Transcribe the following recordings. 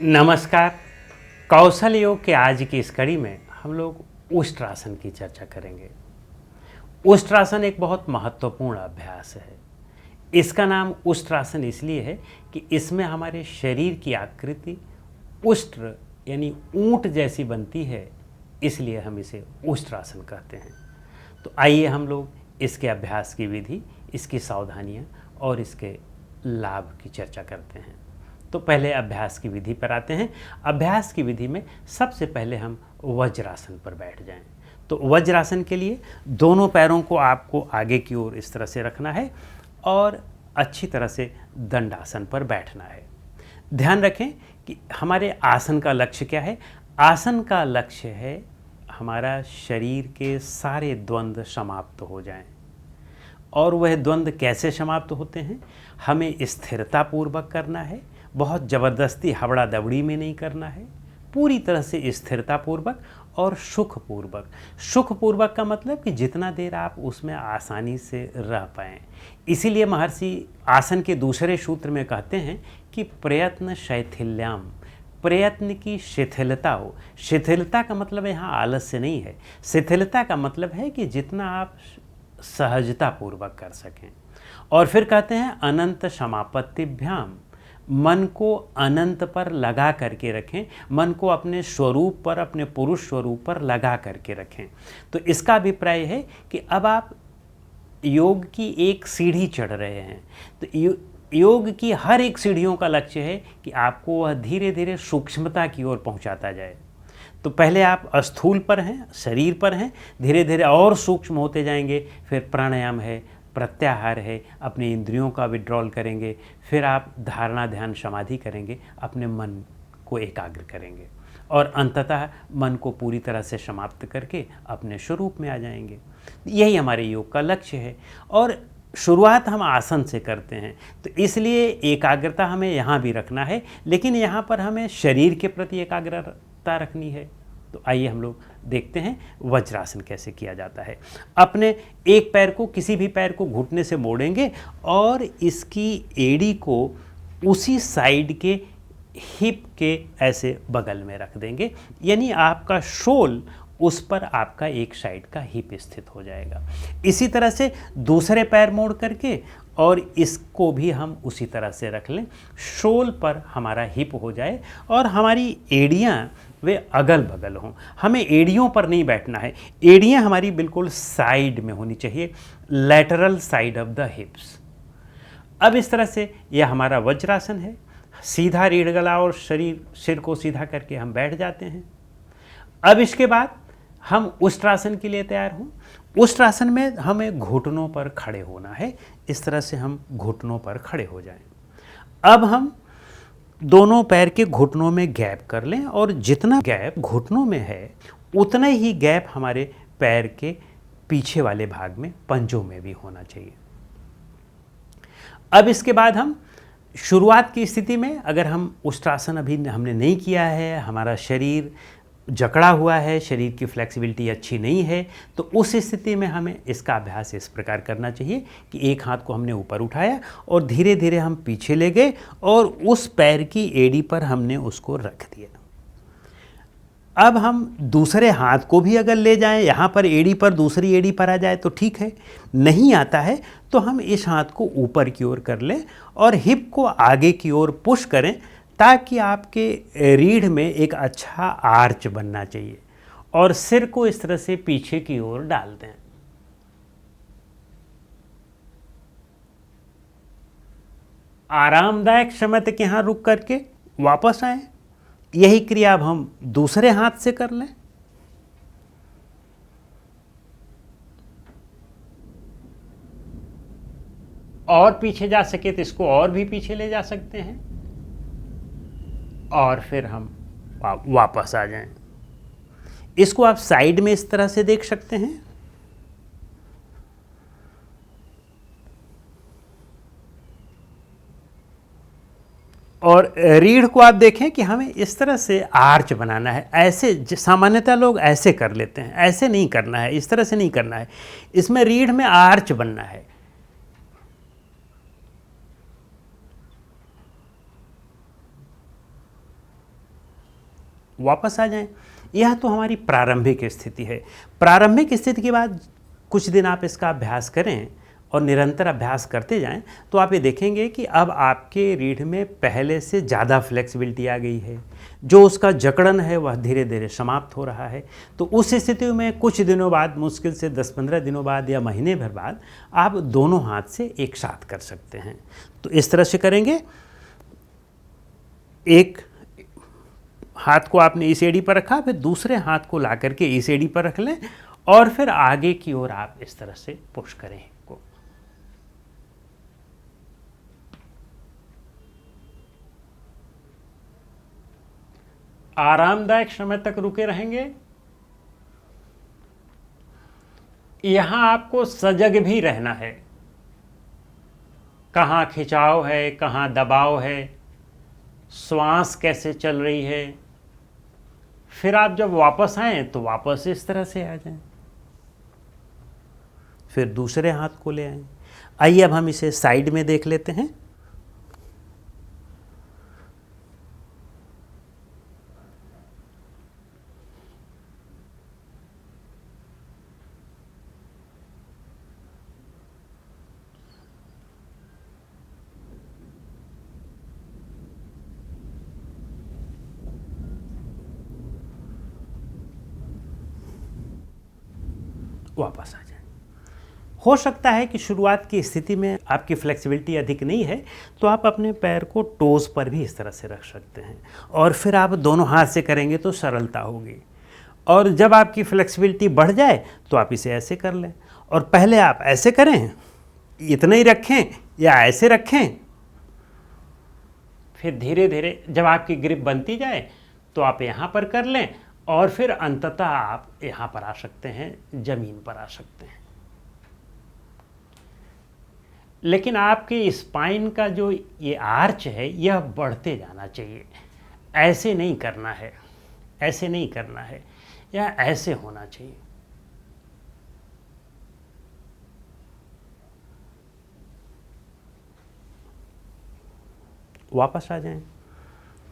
नमस्कार। कौशल योग के आज की इस कड़ी में हम लोग उष्ट्रासन की चर्चा करेंगे। उष्ट्रासन एक बहुत महत्वपूर्ण अभ्यास है। इसका नाम उष्ट्रासन इसलिए है कि इसमें हमारे शरीर की आकृति उष्ट्र यानी ऊंट जैसी बनती है, इसलिए हम इसे उष्ट्रासन कहते हैं। तो आइए हम लोग इसके अभ्यास की विधि, इसकी सावधानियां और इसके लाभ की चर्चा करते हैं। तो पहले अभ्यास की विधि पर आते हैं। अभ्यास की विधि में सबसे पहले हम वज्रासन पर बैठ जाएं। तो वज्रासन के लिए दोनों पैरों को आपको आगे की ओर इस तरह से रखना है और अच्छी तरह से दंडासन पर बैठना है। ध्यान रखें कि हमारे आसन का लक्ष्य क्या है। आसन का लक्ष्य है हमारा शरीर के सारे द्वंद्व समाप्त हो जाएं। और वह द्वंद्व कैसे समाप्त होते हैं? हमें स्थिरता पूर्वक करना है, बहुत ज़बरदस्ती हबड़ा दबड़ी में नहीं करना है, पूरी तरह से स्थिरता पूर्वक और सुखपूर्वक। सुखपूर्वक का मतलब कि जितना देर आप उसमें आसानी से रह पाएँ। इसीलिए महर्षि आसन के दूसरे सूत्र में कहते हैं कि प्रयत्न शैथिल्यम, प्रयत्न की शिथिलता हो। शिथिलता का मतलब यहाँ आलस्य नहीं है। शिथिलता का मतलब है कि जितना आप सहजता पूर्वक कर सकें। और फिर कहते हैं अनंत समापत्तिभ्याम, मन को अनंत पर लगा करके रखें, मन को अपने स्वरूप पर, अपने पुरुष स्वरूप पर लगा करके रखें। तो इसका अभिप्राय है कि अब आप योग की एक सीढ़ी चढ़ रहे हैं। तो योग की हर एक सीढ़ियों का लक्ष्य है कि आपको वह धीरे धीरे सूक्ष्मता की ओर पहुंचाता जाए। तो पहले आप स्थूल पर हैं, शरीर पर हैं, धीरे धीरे और सूक्ष्म होते जाएंगे। फिर प्राणायाम है, प्रत्याहार है, अपने इंद्रियों का विड्रॉल करेंगे। फिर आप धारणा ध्यान समाधि करेंगे, अपने मन को एकाग्र करेंगे और अंततः मन को पूरी तरह से समाप्त करके अपने स्वरूप में आ जाएंगे। यही हमारे योग का लक्ष्य है। और शुरुआत हम आसन से करते हैं, तो इसलिए एकाग्रता हमें यहाँ भी रखना है, लेकिन यहाँ पर हमें शरीर के प्रति एकाग्रता रखनी है। तो आइए हम लोग देखते हैं वज्रासन कैसे किया जाता है। अपने एक पैर को, किसी भी पैर को घुटने से मोड़ेंगे और इसकी एड़ी को उसी साइड के हिप के ऐसे बगल में रख देंगे, यानी आपका शोल उस पर आपका एक साइड का हिप स्थित हो जाएगा। इसी तरह से दूसरे पैर मोड़ करके और इसको भी हम उसी तरह से रख लें, शोल पर हमारा हिप हो जाए और हमारी एड़ियाँ वे अगल बगल हों। हमें एड़ियों पर नहीं बैठना है, एड़ियाँ हमारी बिल्कुल साइड में होनी चाहिए, लैटरल साइड ऑफ द हिप्स। अब इस तरह से यह हमारा वज्रासन है। सीधा रीढ़ गला और सिर को सीधा करके हम बैठ जाते हैं। अब इसके बाद हम उष्ट्रासन के लिए तैयार हों। उष्ट्रासन में हमें घुटनों पर खड़े होना है। इस तरह से हम घुटनों पर खड़े हो जाएं। अब हम दोनों पैर के घुटनों में गैप कर लें और जितना गैप घुटनों में है उतना ही गैप हमारे पैर के पीछे वाले भाग में, पंजों में भी होना चाहिए। अब इसके बाद हम शुरुआत की स्थिति में, अगर हम उष्ट्रासन अभी हमने नहीं किया है, हमारा शरीर जकड़ा हुआ है, शरीर की फ्लेक्सिबिलिटी अच्छी नहीं है, तो उस स्थिति में हमें इसका अभ्यास इस प्रकार करना चाहिए कि एक हाथ को हमने ऊपर उठाया और धीरे धीरे हम पीछे ले गए और उस पैर की एड़ी पर हमने उसको रख दिया। अब हम दूसरे हाथ को भी अगर ले जाएं, यहाँ पर एड़ी पर, दूसरी एड़ी पर आ जाए तो ठीक है, नहीं आता है तो हम इस हाथ को ऊपर की ओर कर लें और हिप को आगे की ओर पुश करें, ताकि आपके रीढ़ में एक अच्छा आर्च बनना चाहिए और सिर को इस तरह से पीछे की ओर डाल दें। आरामदायक समय तक यहाँ रुक करके वापस आएं। यही क्रिया अब हम दूसरे हाथ से कर लें। और पीछे जा सके तो इसको और भी पीछे ले जा सकते हैं और फिर हम वापस आ जाएं। इसको आप साइड में इस तरह से देख सकते हैं। और रीढ़ को आप देखें कि हमें इस तरह से आर्च बनाना है। ऐसे सामान्यतः लोग ऐसे कर लेते हैं, ऐसे नहीं करना है, इस तरह से नहीं करना है। इसमें रीढ़ में आर्च बनना है। वापस आ जाएं। यह तो हमारी प्रारंभिक स्थिति है। प्रारंभिक स्थिति के बाद कुछ दिन आप इसका अभ्यास करें और निरंतर अभ्यास करते जाएं तो आप ये देखेंगे कि अब आपके रीढ़ में पहले से ज़्यादा फ्लेक्सिबिलिटी आ गई है, जो उसका जकड़न है वह धीरे धीरे समाप्त हो रहा है। तो उस स्थिति में कुछ दिनों बाद, मुश्किल से 10-15 दिनों बाद या महीने भर बाद, आप दोनों हाथ से एक साथ कर सकते हैं। तो इस तरह से करेंगे, एक हाथ को आपने इस एड़ी पर रखा, फिर दूसरे हाथ को ला करके इस एड़ी पर रख लें और फिर आगे की ओर आप इस तरह से पुश करें को। आरामदायक समय तक रुके रहेंगे। यहां आपको सजग भी रहना है, कहां खिंचाव है, कहां दबाव है, श्वास कैसे चल रही है। फिर आप जब वापस आएं तो वापस इस तरह से आ जाएं, फिर दूसरे हाथ को ले आएं। आइए अब हम इसे साइड में देख लेते हैं। वापस आ जाए। हो सकता है कि शुरुआत की स्थिति में आपकी फ्लेक्सिबिलिटी अधिक नहीं है, तो आप अपने पैर को टोज पर भी इस तरह से रख सकते हैं और फिर आप दोनों हाथ से करेंगे तो सरलता होगी। और जब आपकी फ्लेक्सिबिलिटी बढ़ जाए तो आप इसे ऐसे कर लें, और पहले आप ऐसे करें, इतना ही रखें या ऐसे रखें। फिर धीरे धीरे जब आपकी ग्रिप बनती जाए तो आप यहाँ पर कर लें और फिर अंततः आप यहाँ पर आ सकते हैं, जमीन पर आ सकते हैं। लेकिन आपके स्पाइन का जो ये आर्च है यह बढ़ते जाना चाहिए। ऐसे नहीं करना है, ऐसे नहीं करना है, यह ऐसे होना चाहिए। वापस आ जाएं।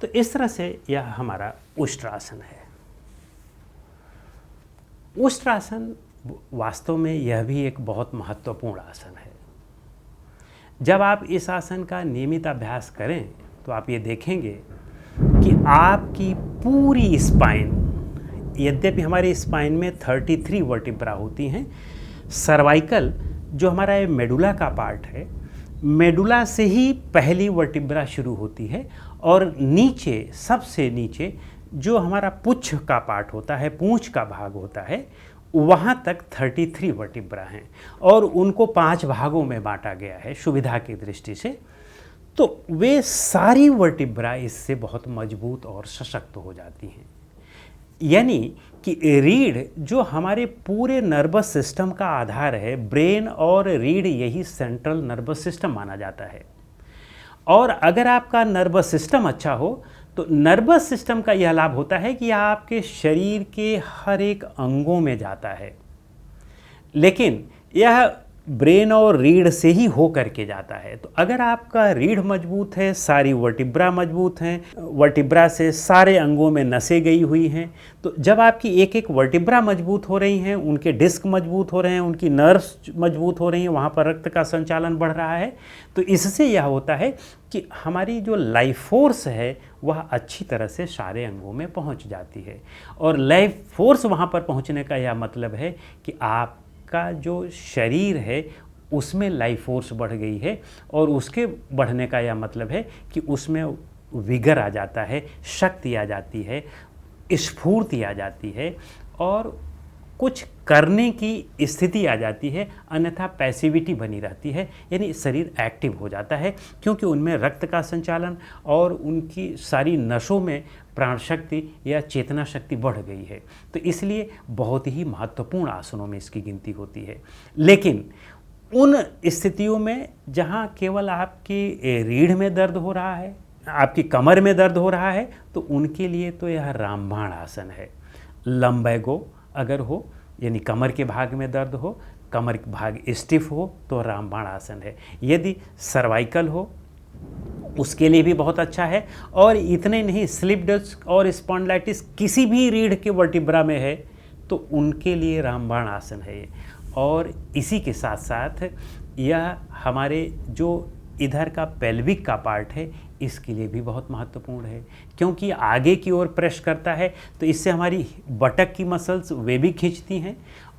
तो इस तरह से यह हमारा उष्ट्रासन है। उष्ट्रासन वास्तव में यह भी एक बहुत महत्वपूर्ण आसन है। जब आप इस आसन का नियमित अभ्यास करें तो आप ये देखेंगे कि आपकी पूरी स्पाइन, यद्यपि हमारी स्पाइन में 33 वर्टिब्रा होती हैं, सर्वाइकल जो हमारा ये मेडुला का पार्ट है, मेडुला से ही पहली वर्टिब्रा शुरू होती है और नीचे, सबसे नीचे जो हमारा पुच्छ का पार्ट होता है, पूंछ का भाग होता है, वहाँ तक 33 वर्टिब्रा हैं और उनको 5 भागों में बांटा गया है सुविधा की दृष्टि से। तो वे सारी वर्टिब्रा इससे बहुत मजबूत और सशक्त हो जाती हैं। यानी कि रीढ़ जो हमारे पूरे नर्वस सिस्टम का आधार है, ब्रेन और रीढ़ यही सेंट्रल नर्वस सिस्टम माना जाता है। और अगर आपका नर्वस सिस्टम अच्छा हो तो नर्वस सिस्टम का यह लाभ होता है कि आपके शरीर के हर एक अंगों में जाता है, लेकिन यह ब्रेन और रीढ़ से ही हो करके जाता है। तो अगर आपका रीढ़ मजबूत है, सारी वर्टिब्रा मजबूत हैं, वर्टिब्रा से सारे अंगों में नसें गई हुई हैं, तो जब आपकी एक एक वर्टिब्रा मजबूत हो रही हैं, उनके डिस्क मजबूत हो रहे हैं, उनकी नर्व्स मजबूत हो रही हैं, वहाँ पर रक्त का संचालन बढ़ रहा है, तो इससे यह होता है कि हमारी जो लाइफ फोर्स है वह अच्छी तरह से सारे अंगों में पहुँच जाती है। और लाइफ फोर्स वहाँ पर पहुँचने का यह मतलब है कि आपका जो शरीर है उसमें लाइफ फोर्स बढ़ गई है, और उसके बढ़ने का यह मतलब है कि उसमें विगर आ जाता है, शक्ति आ जाती है, स्फूर्ति आ जाती है और कुछ करने की स्थिति आ जाती है, अन्यथा पैसिविटी बनी रहती है, यानी शरीर एक्टिव हो जाता है, क्योंकि उनमें रक्त का संचालन और उनकी सारी नसों में प्राण शक्ति या चेतना शक्ति बढ़ गई है। तो इसलिए बहुत ही महत्वपूर्ण आसनों में इसकी गिनती होती है। लेकिन उन स्थितियों में जहाँ केवल आपकी रीढ़ में दर्द हो रहा है, आपकी कमर में दर्द हो रहा है, तो उनके लिए तो यह रामबाण आसन है। लंबैगो अगर हो, यानी कमर के भाग में दर्द हो, कमर के भाग स्टिफ हो, तो रामबाण आसन है। यदि सर्वाइकल हो, उसके लिए भी बहुत अच्छा है। और इतने नहीं, स्लिप डिस्क और स्पॉन्डिलाइटिस किसी भी रीढ़ के वर्टिब्रा में है तो उनके लिए रामबाण आसन है ये। और इसी के साथ साथ यह हमारे जो इधर का पेल्विक का पार्ट है इसके लिए भी बहुत महत्वपूर्ण है, क्योंकि आगे की ओर प्रेस करता है तो इससे हमारी बटक की मसल्स वे भी खींचती हैं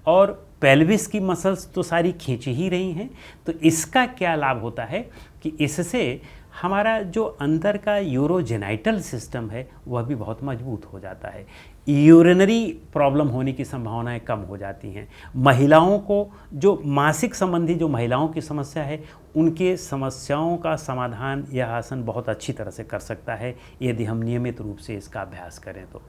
और पेल्विस की मसल्स तो सारी खींच ही रही हैं। तो इसका क्या लाभ होता है कि इससे हमारा जो अंदर का यूरोजेनाइटल सिस्टम है वह भी बहुत मजबूत हो जाता है। यूरिनरी प्रॉब्लम होने की संभावनाएं कम हो जाती हैं। महिलाओं को जो मासिक संबंधी जो महिलाओं की समस्या है उनके समस्याओं का समाधान यह आसन बहुत अच्छी तरह से कर सकता है यदि हम नियमित रूप से इसका अभ्यास करें तो।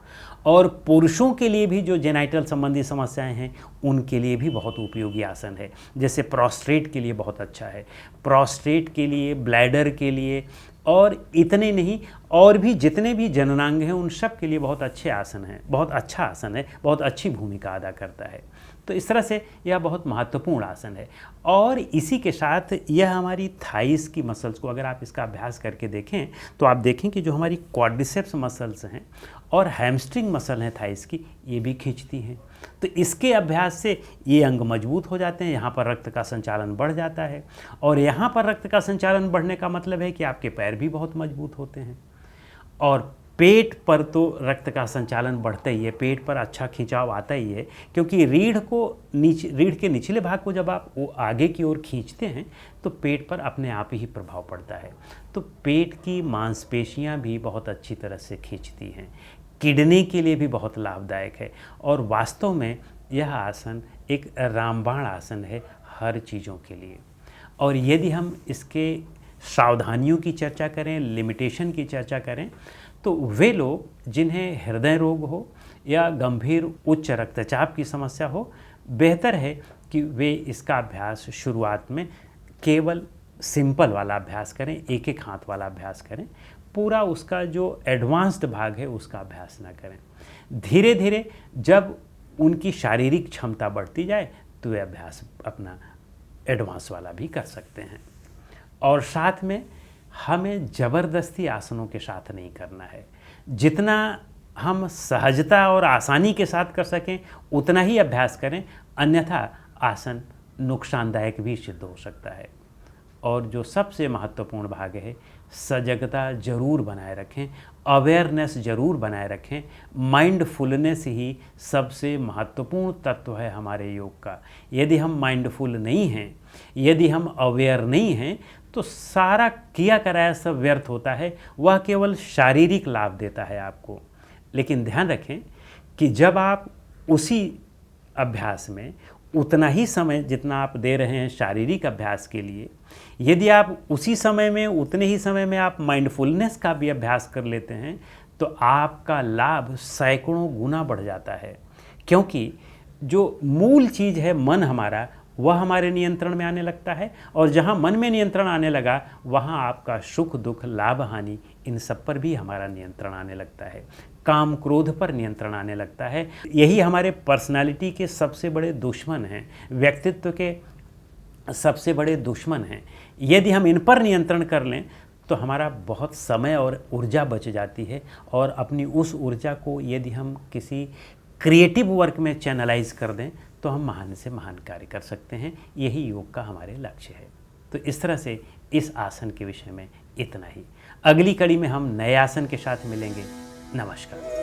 और पुरुषों के लिए भी जो जेनाइटल संबंधी समस्याएं हैं उनके लिए भी बहुत उपयोगी आसन है। जैसे प्रोस्टेट के लिए बहुत अच्छा है, प्रोस्टेट के लिए, ब्लैडर के लिए, और इतने नहीं और भी जितने भी जननांग हैं उन सब के लिए बहुत अच्छे आसन हैं, बहुत अच्छा आसन है, बहुत अच्छी भूमिका अदा करता है। तो इस तरह से यह बहुत महत्वपूर्ण आसन है। और इसी के साथ यह हमारी थाइस की मसल्स को, अगर आप इसका अभ्यास करके देखें तो आप देखें कि जो हमारी क्वाड्रिसेप्स मसल्स हैं और हैमस्ट्रिंग मसल हैं थाइस की, ये भी खींचती हैं। तो इसके अभ्यास से ये अंग मजबूत हो जाते हैं, यहाँ पर रक्त का संचालन बढ़ जाता है। और यहाँ पर रक्त का संचालन बढ़ने का मतलब है कि आपके पैर भी बहुत मजबूत होते हैं। और पेट पर तो रक्त का संचालन बढ़ता ही है, पेट पर अच्छा खिंचाव आता ही है, क्योंकि रीढ़ के निचले भाग को जब आप वो आगे की ओर खींचते हैं तो पेट पर अपने आप ही प्रभाव पड़ता है। तो पेट की मांसपेशियां भी बहुत अच्छी तरह से खींचती हैं, किडनी के लिए भी बहुत लाभदायक है। और वास्तव में यह आसन एक रामबाण आसन है हर चीज़ों के लिए। और यदि हम इसके सावधानियों की चर्चा करें, लिमिटेशन की चर्चा करें, तो वे लोग जिन्हें हृदय रोग हो या गंभीर उच्च रक्तचाप की समस्या हो, बेहतर है कि वे इसका अभ्यास शुरुआत में केवल सिंपल वाला अभ्यास करें, एक एक हाथ वाला अभ्यास करें, पूरा उसका जो एडवांस्ड भाग है उसका अभ्यास ना करें। धीरे धीरे जब उनकी शारीरिक क्षमता बढ़ती जाए तो वे अभ्यास अपना एडवांस वाला भी कर सकते हैं। और साथ में हमें ज़बरदस्ती आसनों के साथ नहीं करना है। जितना हम सहजता और आसानी के साथ कर सकें उतना ही अभ्यास करें, अन्यथा आसन नुकसानदायक भी सिद्ध हो सकता है। और जो सबसे महत्वपूर्ण भाग है, सजगता जरूर बनाए रखें, अवेयरनेस जरूर बनाए रखें। माइंडफुलनेस ही सबसे महत्वपूर्ण तत्व है हमारे योग का। यदि हम माइंडफुल नहीं हैं, यदि हम अवेयर नहीं हैं, तो सारा किया कराया सब व्यर्थ होता है, वह केवल शारीरिक लाभ देता है आपको। लेकिन ध्यान रखें कि जब आप उसी अभ्यास में उतना ही समय जितना आप दे रहे हैं शारीरिक अभ्यास के लिए, यदि आप उसी समय में, उतने ही समय में आप माइंडफुलनेस का भी अभ्यास कर लेते हैं तो आपका लाभ सैकड़ों गुना बढ़ जाता है। क्योंकि जो मूल चीज़ है मन हमारा, वह हमारे नियंत्रण में आने लगता है। और जहाँ मन में नियंत्रण आने लगा वहाँ आपका सुख दुख, लाभ हानि, इन सब पर भी हमारा नियंत्रण आने लगता है। काम क्रोध पर नियंत्रण आने लगता है। यही हमारे पर्सनालिटी के सबसे बड़े दुश्मन हैं, व्यक्तित्व के सबसे बड़े दुश्मन हैं। यदि हम इन पर नियंत्रण कर लें तो हमारा बहुत समय और ऊर्जा बच जाती है। और अपनी उस ऊर्जा को यदि हम किसी क्रिएटिव वर्क में चैनलाइज कर दें तो हम महान से महान कार्य कर सकते हैं। यही योग का हमारे लक्ष्य है। तो इस तरह से इस आसन के विषय में इतना ही। अगली कड़ी में हम नए आसन के साथ मिलेंगे। नमस्कार।